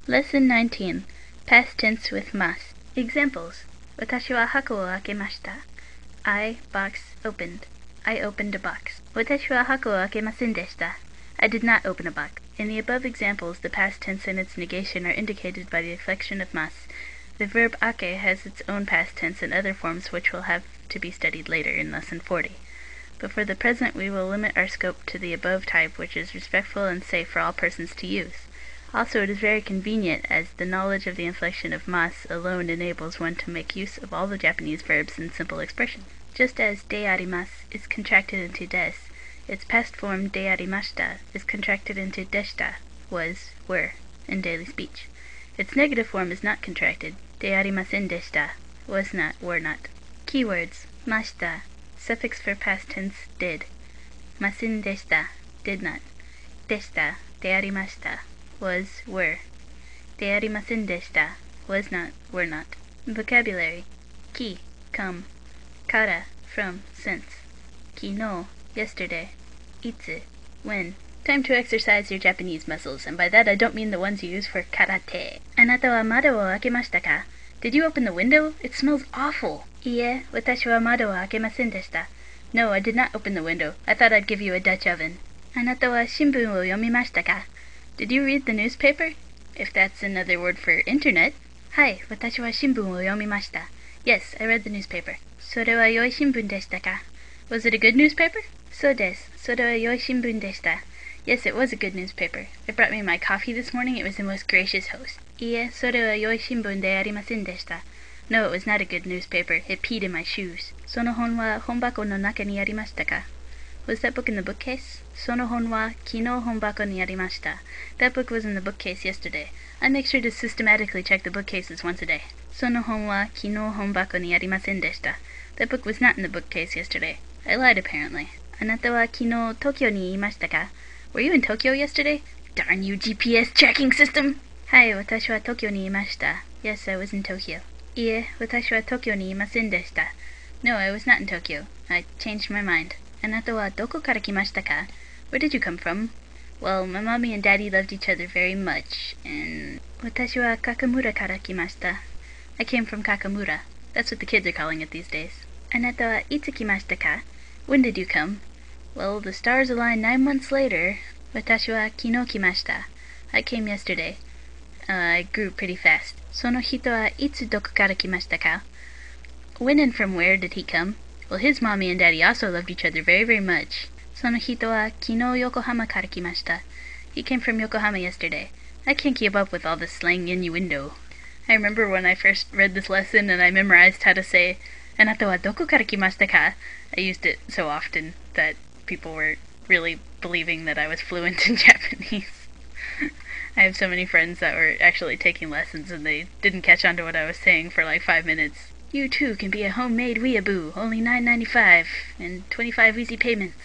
Lesson 19. Past tense with mas. Examples. Watashi wa hako o akemashita. I, box, opened. I opened a box. Watashi wa hako o akemasen deshita. I did not open a box. In the above examples, the past tense and its negation are indicated by the inflection of mas. The verb ake has its own past tense and other forms which will have to be studied later in Lesson 40. But for the present we will limit our scope to the above type, which is respectful and safe for all persons to use. Also, it is very convenient, as the knowledge of the inflection of mas alone enables one to make use of all the Japanese verbs in simple expression. Just as de arimasu is contracted into des, its past form de arimashita is contracted into deshita, was, were, in daily speech. Its negative form is not contracted, de arimasen deshita, was not, were not. Keywords. Mashita, suffix for past tense did. Masen deshita, did not. Deshita, de arimashita, was, were. De arimasen deshita, was not, were not. Vocabulary. Ki, come. Kara, from, since. Kino, yesterday. Itsu, when. Time to exercise your Japanese muscles, and by that I don't mean the ones you use for karate. Anata wa mado wo akemashita ka? Did you open the window? It smells awful. Iie, watashi wa mado wa akemasen deshita. No, I did not open the window. I thought I'd give you a Dutch oven. Anata wa shinbun wo yomimashita ka? Did you read the newspaper? If that's another word for internet. Hai, watashi wa shinbun wo yomimashita. Yes, I read the newspaper. Sore wa yoi shinbun deshita ka? Was it a good newspaper? So desu. Sore wa yoi shinbun deshita. Yes, it was a good newspaper. It brought me my coffee this morning. It was the most gracious host. Iie, sore wa yoi shinbun de arimasen deshita. No, it was not a good newspaper. It peed in my shoes. Sono hon wa honbako no naka ni arimashita ka? Was that book in the bookcase? Sono hon wa kino honbako ni arimashita. That book was in the bookcase yesterday. I make sure to systematically check the bookcases once a day. Sono hon wa kino honbako ni arimasen deshita. That book was not in the bookcase yesterday. I lied apparently. Anata wa kino Tokyo ni iimashita ka? Were you in Tokyo yesterday? Darn you, GPS tracking system! Hai, watashi wa Tokyo ni iimashita. Yes, I was in Tokyo. Iie, watashi wa Tokyo ni iimasen deshita. No, I was not in Tokyo. I changed my mind. Anata wa doko kara kimashita ka? Where did you come from? Well, my mommy and daddy loved each other very much, and... Watashi wa Kakamura kara kimashita. I came from Kakamura. That's what the kids are calling it these days. Anata wa itsu kimashita ka? When did you come? Well, the stars aligned 9 months later. Watashi wa kino kimashita. I came yesterday. I grew pretty fast. Sono hito wa itsu doko kara kimashita ka? When and from where did he come? Well, his mommy and daddy also loved each other very, very much. Sono hito wa kino Yokohama kara kimashita. He came from Yokohama yesterday. I can't keep up with all this slang innuendo. I remember when I first read this lesson and I memorized how to say, Anata wa doko kara kimashita ka? I used it so often that people were really believing that I was fluent in Japanese. I have so many friends that were actually taking lessons and they didn't catch on to what I was saying for like 5 minutes. You too can be a homemade weeaboo, only $9.95 and 25 easy payments.